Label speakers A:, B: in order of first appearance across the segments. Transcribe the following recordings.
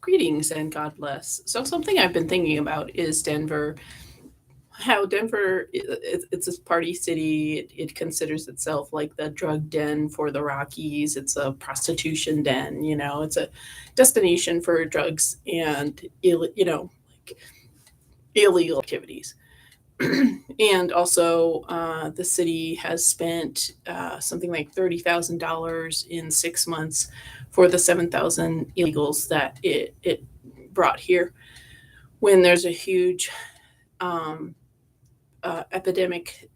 A: Greetings and God bless. So, something I've been thinking about is Denver. How Denver, it's a party city. It considers itself like the drug den for the Rockies. It's a prostitution den. It's a destination for drugs and like illegal activities. And also, the city has spent something like $30,000 in 6 months for the 7,000 illegals that it brought here. When there's a huge um, epidemic,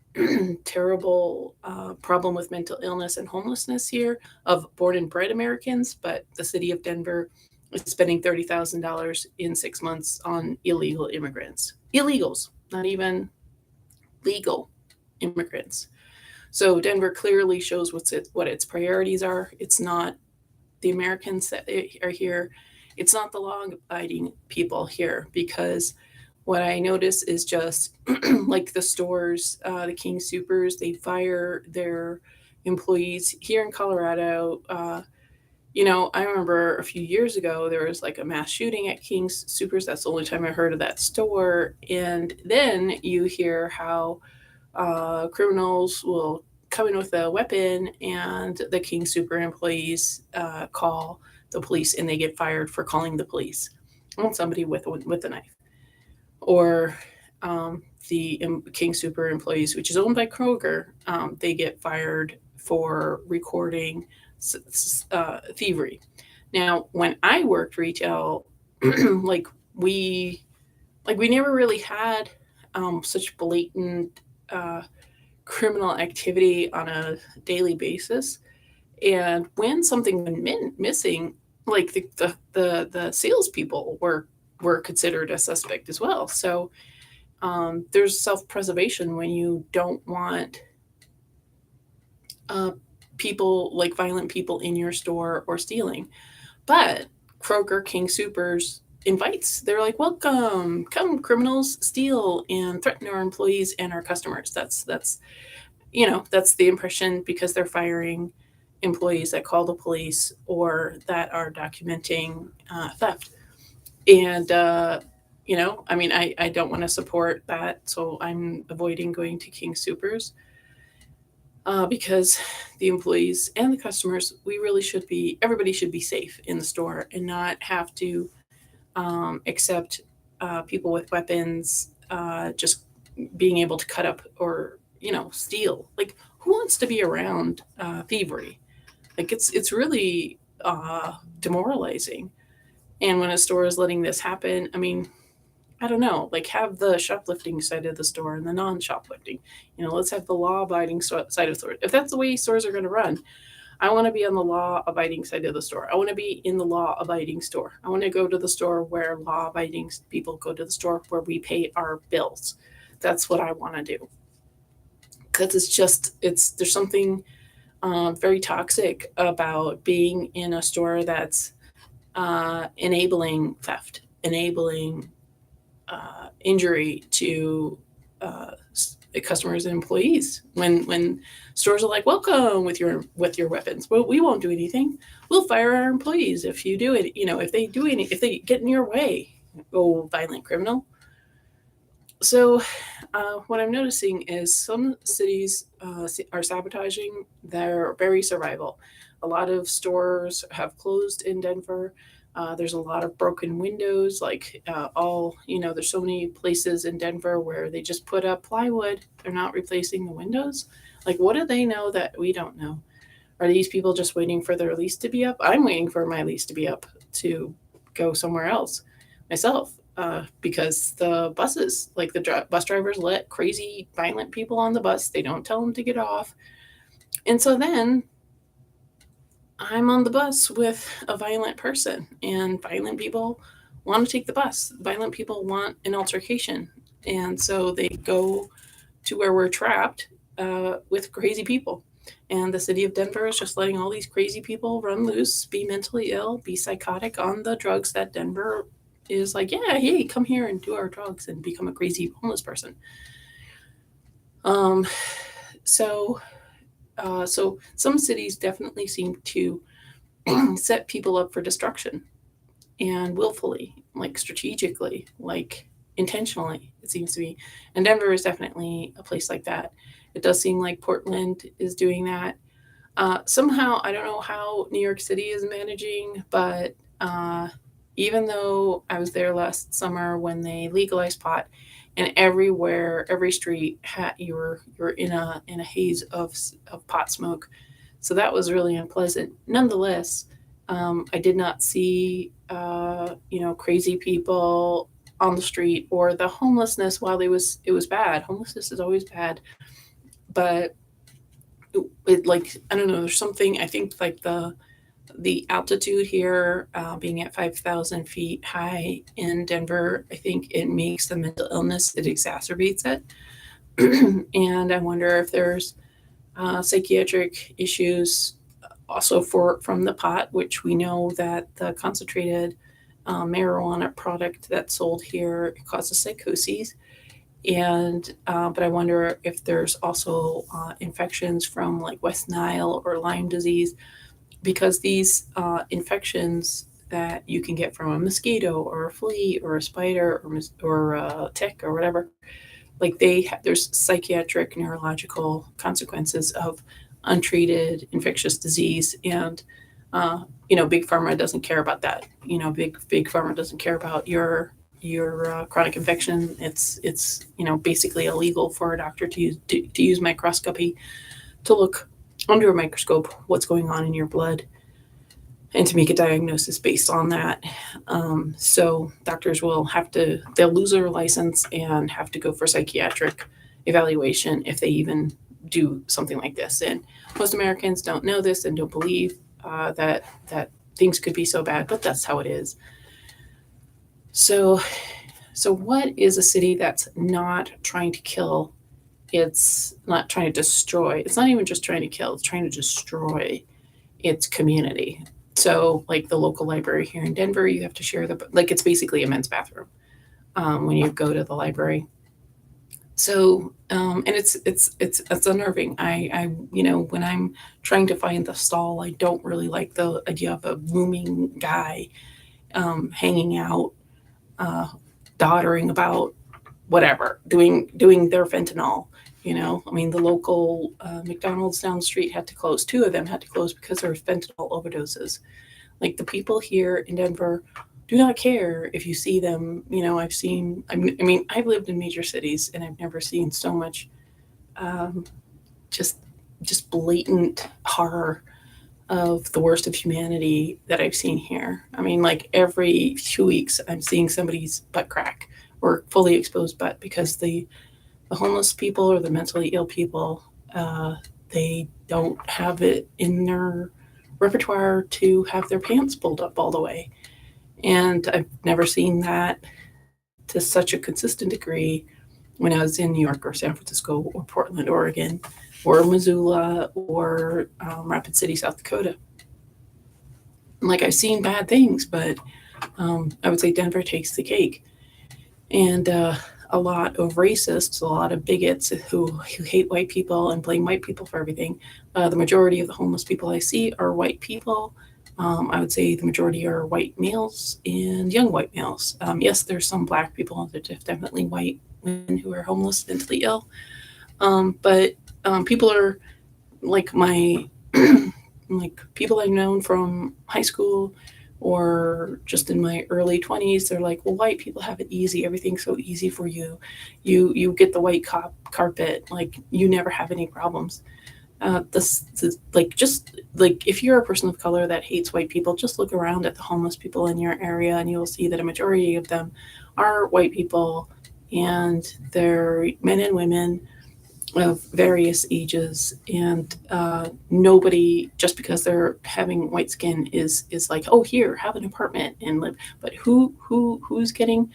A: terrible problem with mental illness and homelessness here of born and bred Americans, but the city of Denver is spending $30,000 in 6 months on illegal immigrants. Illegals, not even legal immigrants. So Denver clearly shows what its priorities are. It's not the Americans that are here. It's not the law-abiding people here, because what I notice is just like the stores, the King Supers, they fire their employees here in Colorado. I remember a few years ago there was like a mass shooting at King's Supers. That's the only time I heard of that store. And then you hear how criminals will come in with a weapon, and the King Super employees call the police, and they get fired for calling the police on somebody with a knife. Or the King Super employees, which is owned by Kroger, they get fired for recording thievery. Now, when I worked retail, like we we never really had such blatant uh, criminal activity on a daily basis. And when something went missing, like the salespeople were considered a suspect as well. So there's self preservation when you don't want uh, people, like violent people, in your store or stealing. But Kroger King Supers invites. They're like, "Welcome, come, criminals, steal and threaten our employees and our customers." That's the impression, because they're firing employees that call the police or that are documenting theft. And I mean, I don't want to support that, so I'm avoiding going to King Supers, because the employees and the customers, everybody should be safe in the store and not have to accept people with weapons just being able to cut up or steal. Like, who wants to be around thievery? Like, it's really demoralizing. And when a store is letting this happen, I mean, I don't know, like, have the shoplifting side of the store and the non-shoplifting. Let's have the law-abiding side of the store. If that's the way stores are going to run, I want to be on the law-abiding side of the store. I want to be in the law-abiding store. I want to go to the store where law-abiding people go to the store, where we pay our bills. That's what I want to do, because there's something very toxic about being in a store that's enabling theft, enabling injury to customers and employees. When stores are like, "Welcome with your weapons. Well, we won't do anything. We'll fire our employees if you do it. If they get in your way, oh violent criminal." So, what I'm noticing is some cities are sabotaging their very survival. A lot of stores have closed in Denver. There's a lot of broken windows. Like, there's so many places in Denver where they just put up plywood. They're not replacing the windows. Like, what do they know that we don't know? Are these people just waiting for their lease to be up? I'm waiting for my lease to be up to go somewhere else myself, because the buses, like bus drivers, let crazy, violent people on the bus. They don't tell them to get off. And so then I'm on the bus with a violent person, and violent people want to take the bus. Violent people want an altercation. And so they go to where we're trapped with crazy people. And the city of Denver is just letting all these crazy people run loose, be mentally ill, be psychotic on the drugs that Denver is like, "Yeah, hey, come here and do our drugs and become a crazy homeless person." Um, so, some cities definitely seem to set people up for destruction. and willfully, like strategically, like intentionally, it seems to be. And Denver is definitely a place like that. It does seem like Portland is doing that. Somehow, I don't know how New York City is managing, but even though I was there last summer when they legalized pot, and everywhere, every street you're in a haze of pot smoke, so that was really unpleasant. Nonetheless, I did not see crazy people on the street or the homelessness. While it was bad, homelessness is always bad, but it like I don't know. There's something I think like the altitude here, being at 5,000 feet high in Denver, I think it makes the mental illness, it exacerbates it. And I wonder if there's psychiatric issues also from the pot, which we know that the concentrated marijuana product that's sold here causes psychoses. And but I wonder if there's also infections from like West Nile or Lyme disease, because these infections that you can get from a mosquito or a flea or a spider or a tick or whatever, like there's psychiatric neurological consequences of untreated infectious disease. And big pharma doesn't care about that. Big pharma doesn't care about your chronic infection. It's basically illegal for a doctor to use microscopy to look under a microscope what's going on in your blood and to make a diagnosis based on that. So doctors they'll lose their license and have to go for psychiatric evaluation if they even do something like this. And most Americans don't know this and don't believe that things could be so bad, but that's how it is. So, what is a city that's not trying to kill? It's not trying to destroy. It's not even just trying to kill. It's trying to destroy its community. So, like the local library here in Denver, you have to share it's basically a men's bathroom when you go to the library. So, and it's unnerving. When I'm trying to find the stall, I don't really like the idea of a rooming guy hanging out, uh, doddering about whatever, doing their fentanyl. I mean, the local McDonald's down the street had to close. Two of them had to close because there was fentanyl overdoses. Like the people here in Denver do not care if you see them. I've lived in major cities and I've never seen so much um, just just blatant horror of the worst of humanity that I've seen here. I mean, like every 2 weeks, I'm seeing somebody's butt crack or fully exposed butt because the homeless people or the mentally ill people, uh, they don't have it in their repertoire to have their pants pulled up all the way. And I've never seen that to such a consistent degree when I was in New York or San Francisco or Portland, Oregon, or Missoula or Rapid City, South Dakota. Like I've seen bad things, but I would say Denver takes the cake. And a lot of racists, a lot of bigots who hate white people and blame white people for everything. The majority of the homeless people I see are white people. I would say the majority are white males and young white males. Yes, there's some black people. There's definitely white women who are homeless, mentally ill. But people are like my like people I've known from high school or just in my early 20s. They're like, well, white people have it easy, everything's so easy for you, you get the white carpet, like you never have any problems. This like just like if you're a person of color that hates white people, just look around at the homeless people in your area and you'll see that a majority of them are white people, and they're men and women of various ages. And nobody, just because they're having white skin, is like, oh, here, have an apartment and live. But who's getting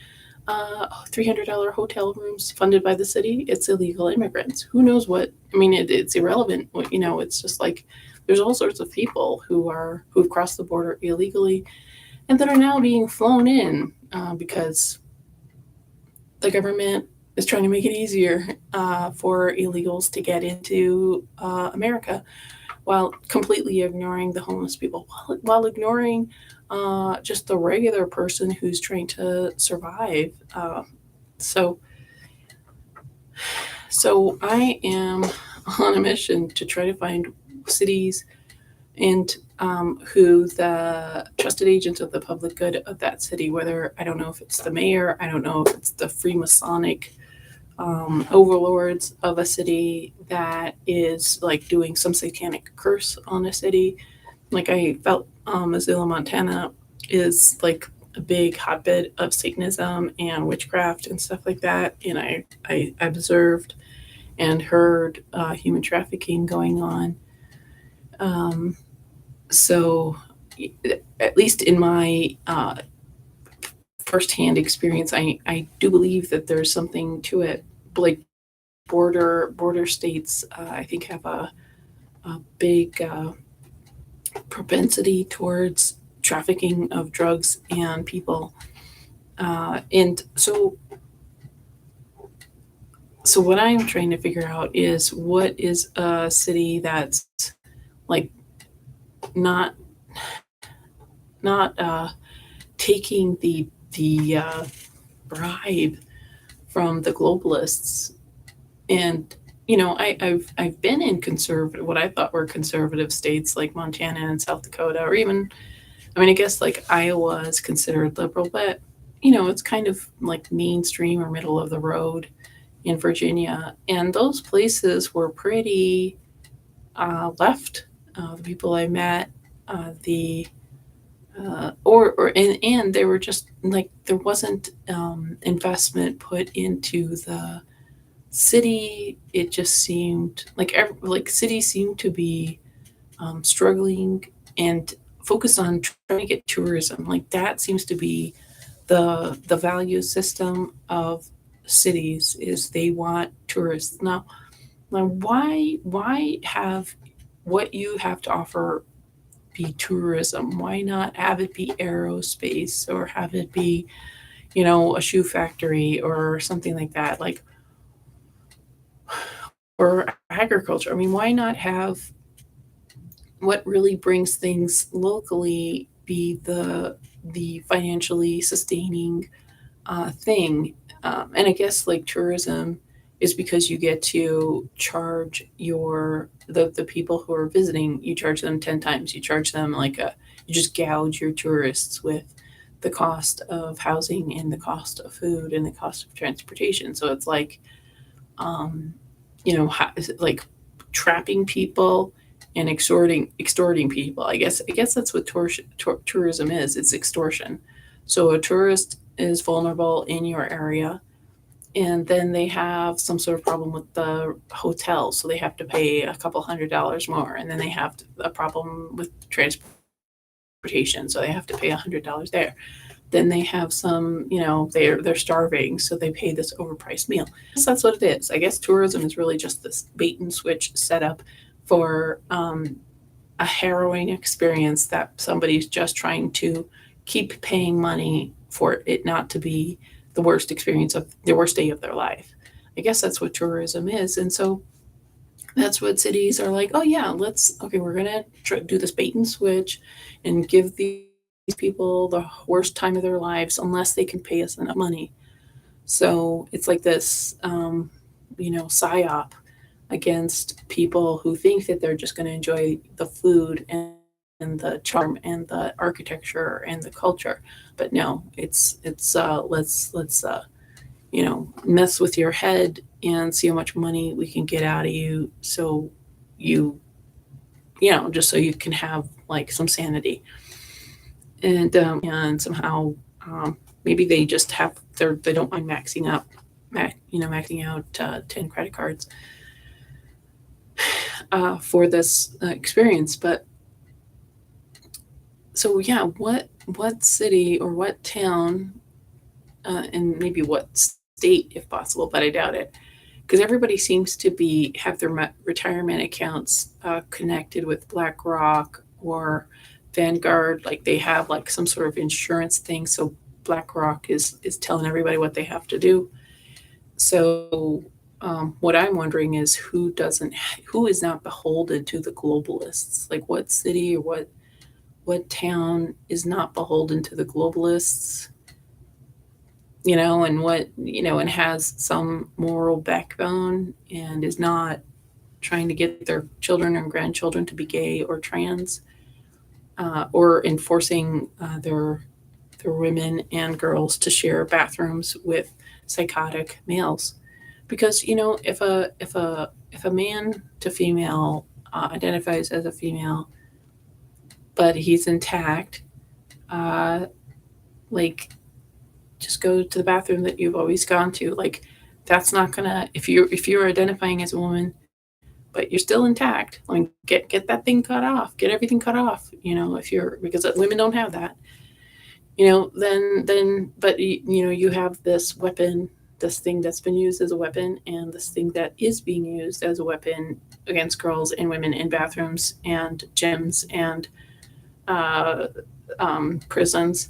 A: $300 hotel rooms funded by the city? It's illegal immigrants. Who knows what? I mean, it's irrelevant. It's just like there's all sorts of people who've crossed the border illegally and that are now being flown in because the government is trying to make it easier for illegals to get into America. while completely ignoring the homeless people, while ignoring just the regular person who's trying to survive. So, so I am on a mission to try to find cities and who the trusted agents of the public good of that city, whether I don't know if it's the mayor, I don't know if it's the Freemasonic overlords of a city that is like doing some satanic curse on a city. Like I felt Missoula, Montana is like a big hotbed of Satanism and witchcraft and stuff like that. And I observed and heard human trafficking going on. Um, so, at least in my firsthand experience, I do believe that there's something to it. Like border states, I think have a big propensity towards trafficking of drugs and people. And so what I'm trying to figure out is what is a city that's like not not taking the bribe from the globalists. And I've been in conservative, what I thought were conservative states like Montana and South Dakota, or even, I mean, I guess like Iowa is considered liberal, but it's kind of like mainstream or middle of the road in Virginia, and those places were pretty left. The people I met, the or and they were just like there wasn't investment put into the city. It just seemed like like cities seemed to be struggling and focused on trying to get tourism. Like that seems to be the value system of cities is they want tourists. Now why have what you have to offer be tourism? Why not have it be aerospace or have it be, a shoe factory or something like that? Like, or agriculture. I mean, why not have what really brings things locally be the financially sustaining thing? And I guess like tourism is because you get to charge the people who are visiting. You charge them 10 times. You charge them you just gouge your tourists with the cost of housing and the cost of food and the cost of transportation. So it's like um, is it like trapping people and extorting people. I guess that's what tourism is. It's extortion. So a tourist is vulnerable in your area, and then they have some sort of problem with the hotel, so they have to pay a couple $100 more, and then they have a problem with transportation, so they have to pay $100 there. Then they have some, they're starving, so they pay this overpriced meal. So that's what it is. I guess tourism is really just this bait and switch setup for a harrowing experience that somebody's just trying to keep paying money for it not to be the worst experience of the worst day of their life. I guess that's what tourism is. And so that's what cities are like, oh yeah, okay, we're gonna do this bait and switch and give these people the worst time of their lives unless they can pay us enough money. So it's like this psyop against people who think that they're just going to enjoy the food and the charm and the architecture and the culture. But no, it's let's mess with your head and see how much money we can get out of you, so you just so you can have like some sanity. And somehow maybe they just they don't mind maxing out 10 credit cards for this experience. But so yeah, what city or what town, and maybe what state if possible, but I doubt it, because everybody seems to be have their retirement accounts connected with BlackRock or Vanguard. Like they have like some sort of insurance thing, so BlackRock is telling everybody what they have to do. So What I'm wondering is who is not beholden to the globalists? Like what city or what town is not beholden to the globalists, and and has some moral backbone and is not trying to get their children and grandchildren to be gay or trans, or enforcing their women and girls to share bathrooms with psychotic males. Because if a man to female identifies as a female, but he's intact, uh, like just go to the bathroom that you've always gone to. Like that's not gonna if you're identifying as a woman, but you're still intact. Like get that thing cut off, get everything cut off. If you're because women don't have that. Then but you have this weapon, this thing that's been used as a weapon, and this thing that is being used as a weapon against girls and women in bathrooms and gyms and uh, prisons.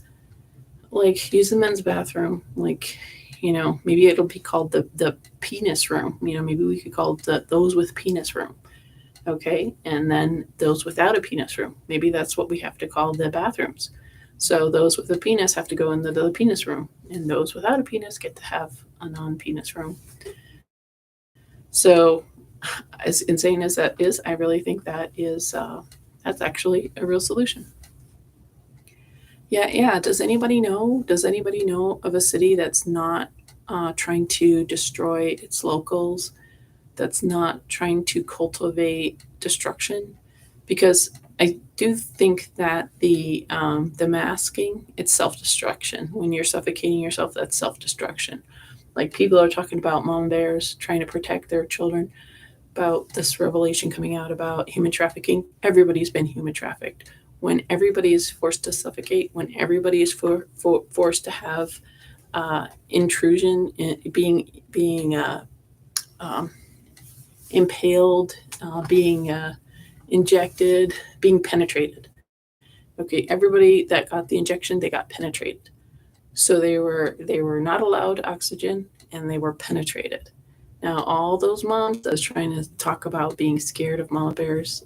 A: Like use the men's bathroom. Like maybe it'll be called the penis room. Maybe we could call it those with penis room. Okay, and then those without a penis room. Maybe that's what we have to call the bathrooms. So those with a penis have to go into the penis room, and those without a penis get to have a non-penis room. So, as insane as that is, I really think that's actually a real solution. Yeah, yeah. Does anybody know? Does anybody know of a city that's not trying to destroy its locals? That's not trying to cultivate destruction? Because I do think that the masking, it's self destruction. When you're suffocating yourself, that's self destruction. Like people are talking about mom bears trying to protect their children, about this revelation coming out about human trafficking. Everybody's been human trafficked. When everybody is forced to suffocate, when everybody is forced to have intrusion, being um, impaled, being injected, being penetrated. Okay, everybody that got the injection, they got penetrated. So they were not allowed oxygen and they were penetrated. Now all those moms that was trying to talk about being scared of mama bears,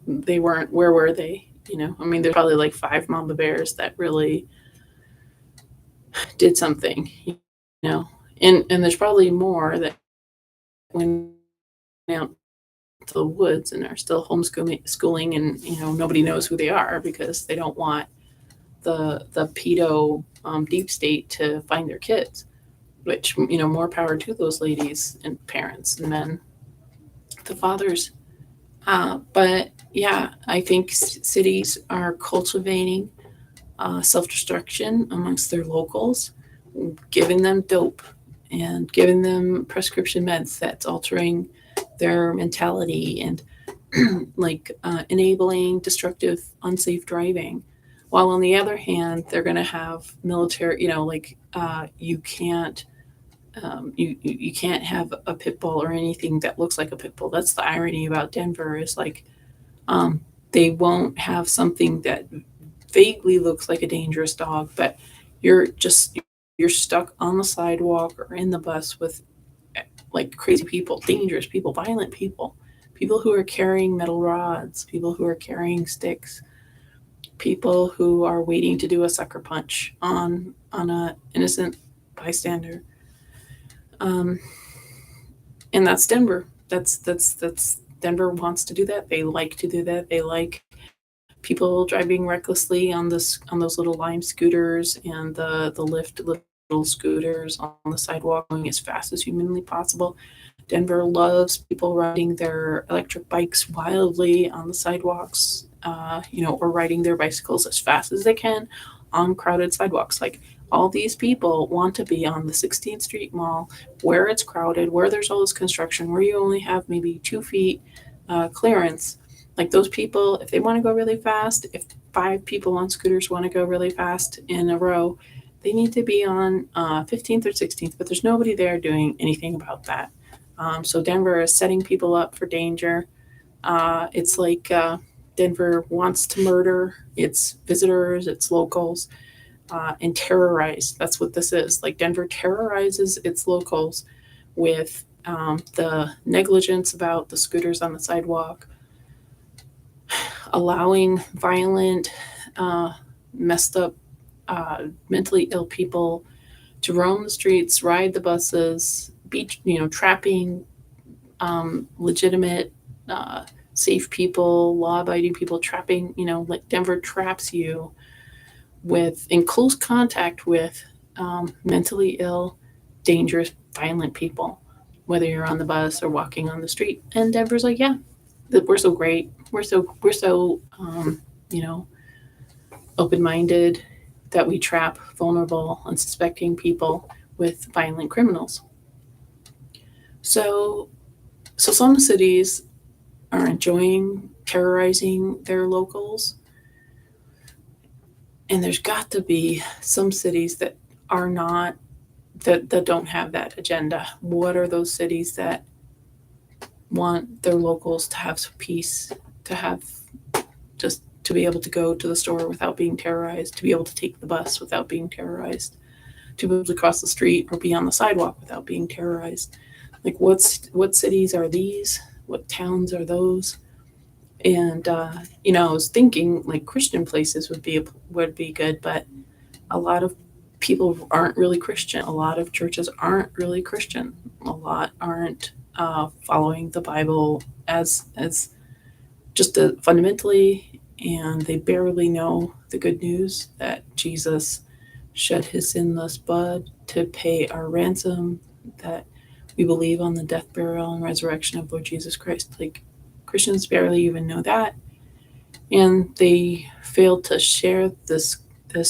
A: they weren't. Where were they? I mean, there's probably like five mama bears that really did something. You know, and there's probably more that went out to the woods and are still homeschooling, and nobody knows who they are because they don't want the pedo deep state to find their kids. Which more power to those ladies and parents and then the fathers. But yeah, I think cities are cultivating self destruction amongst their locals, giving them dope and giving them prescription meds that's altering their mentality and like enabling destructive, unsafe driving. While on the other hand, they're going to have military, like you can't have a pit bull or anything that looks like a pit bull. That's the irony about Denver is like um, they won't have something that vaguely looks like a dangerous dog, but you're just you're stuck on the sidewalk or in the bus with like crazy people, dangerous people, violent people, people who are carrying metal rods, people who are carrying sticks, people who are waiting to do a sucker punch on a innocent bystander. Um, and that's Denver. That's Denver wants to do that. They like to do that. They like people driving recklessly on those little lime scooters and the lift little scooters on the sidewalk going as fast as humanly possible. Denver loves people riding their electric bikes wildly on the sidewalks, or riding their bicycles as fast as they can on crowded sidewalks. Like all these people want to be on the 16th Street Mall where it's crowded, where there's all this construction, where you only have maybe 2 feet clearance. Like those people, if they want to go really fast, if five people on scooters want to go really fast in a row, they need to be on 15th or 16th, but there's nobody there doing anything about that. So Denver is setting people up for danger. It's like Denver wants to murder its visitors, its locals, and terrorize. That's what this is. Like Denver terrorizes its locals with the negligence about the scooters on the sidewalk, allowing violent, messed up, mentally ill people to roam the streets, ride the buses, be, trapping legitimate, safe people, law-abiding people, trapping, like Denver traps you with in close contact with mentally ill, dangerous, violent people, whether you're on the bus or walking on the street. And Denver's like, yeah, we're so great. We're so you know open-minded that we trap vulnerable, unsuspecting people with violent criminals. So, so some cities are enjoying terrorizing their locals, and there's got to be some cities that are not that don't have that agenda. What are those cities that want their locals to have some peace, to have just to be able to go to the store without being terrorized, to be able to take the bus without being terrorized, to be able to cross the street or be on the sidewalk without being terrorized? Like, what cities are these? What towns are those? And I was thinking like Christian places would be good, but a lot of people aren't really Christian. A lot of churches aren't really Christian. A lot aren't following the Bible as just fundamentally, and they barely know the good news that Jesus shed his sinless blood to pay our ransom, that we believe on the death, burial, and resurrection of Lord Jesus Christ. Like, Christians barely even know that, and they fail to share this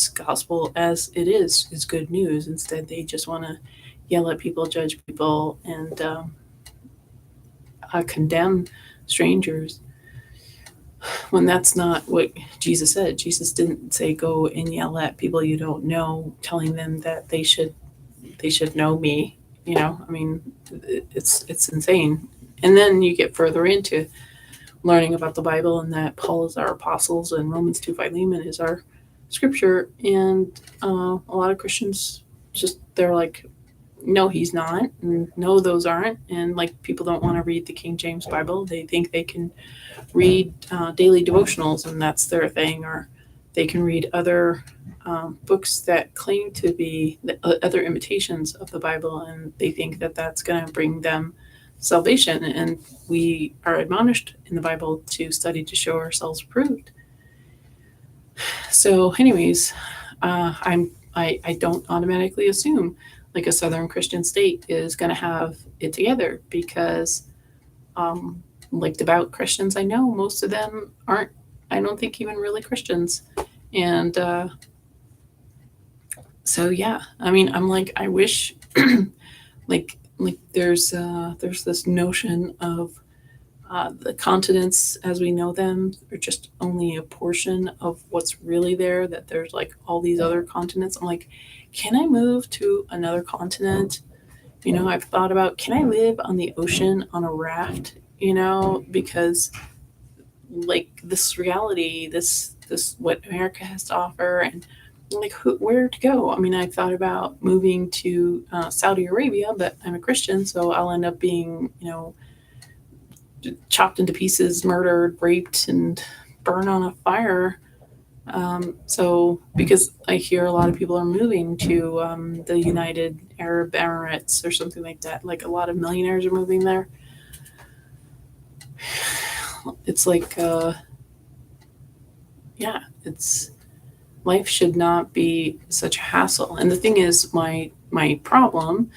A: gospel as it is good news. Instead, they just want to yell at people, judge people, and condemn strangers when that's not what Jesus said. Jesus didn't say go and yell at people you don't know, telling them that they should know me. I mean, it's insane. And then you get further into learning about the Bible and that Paul is our apostles and Romans 2 Philemon is our scripture. And a lot of Christians they're like, no, he's not, and no, those aren't. And like, people don't want to read the King James Bible. They think they can read daily devotionals and that's their thing, or they can read other books that claim to be other imitations of the Bible, and they think that that's going to bring them salvation. And we are admonished in the Bible to study to show ourselves approved. So, anyways, I don't automatically assume like a Southern Christian state is going to have it together, because like devout Christians I know, most of them aren't, I don't think, even really Christians. And so yeah, I mean, I'm like, I wish like there's this notion of the continents as we know them are just only a portion of what's really there, that there's like all these other continents. I'm like, can I move to another continent? I've thought about, can I live on the ocean on a raft? Because like this reality, this what America has to offer, and like where to go. I mean, I thought about moving to Saudi Arabia, but I'm a Christian, so I'll end up being chopped into pieces, murdered, raped, and burned on a fire. So because I hear a lot of people are moving to the United Arab Emirates or something like that, like a lot of millionaires are moving there. It's like yeah, it's life should not be such a hassle. And the thing is, my problem,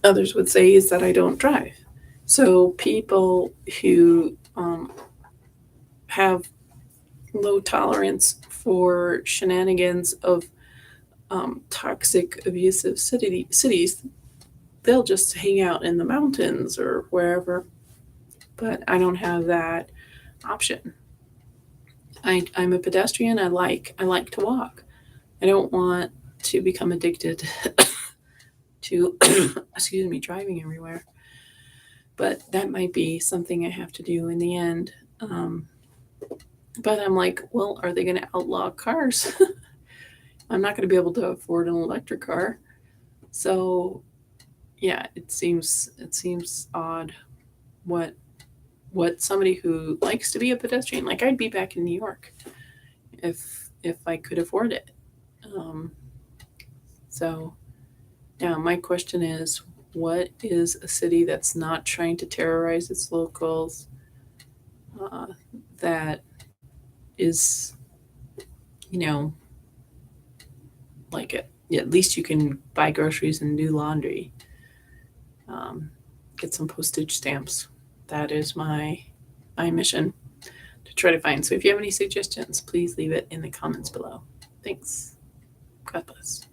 A: others would say, is that I don't drive. So people who have low tolerance for shenanigans of toxic, abusive cities, they'll just hang out in the mountains or wherever. But I don't have that option. I'm a pedestrian. I like to walk. I don't want to become addicted to excuse me, driving everywhere. But that might be something I have to do in the end. But I'm like, well, are they going to outlaw cars? I'm not going to be able to afford an electric car. So, yeah, it seems odd what somebody who likes to be a pedestrian, like I'd be back in New York if I could afford it. Um, so now my question is, what is a city that's not trying to terrorize its locals, uh, that is, you know, like at least you can buy groceries and do laundry, um, get some postage stamps. That is my mission to try to find. So if you have any suggestions, please leave it in the comments below. Thanks. God bless.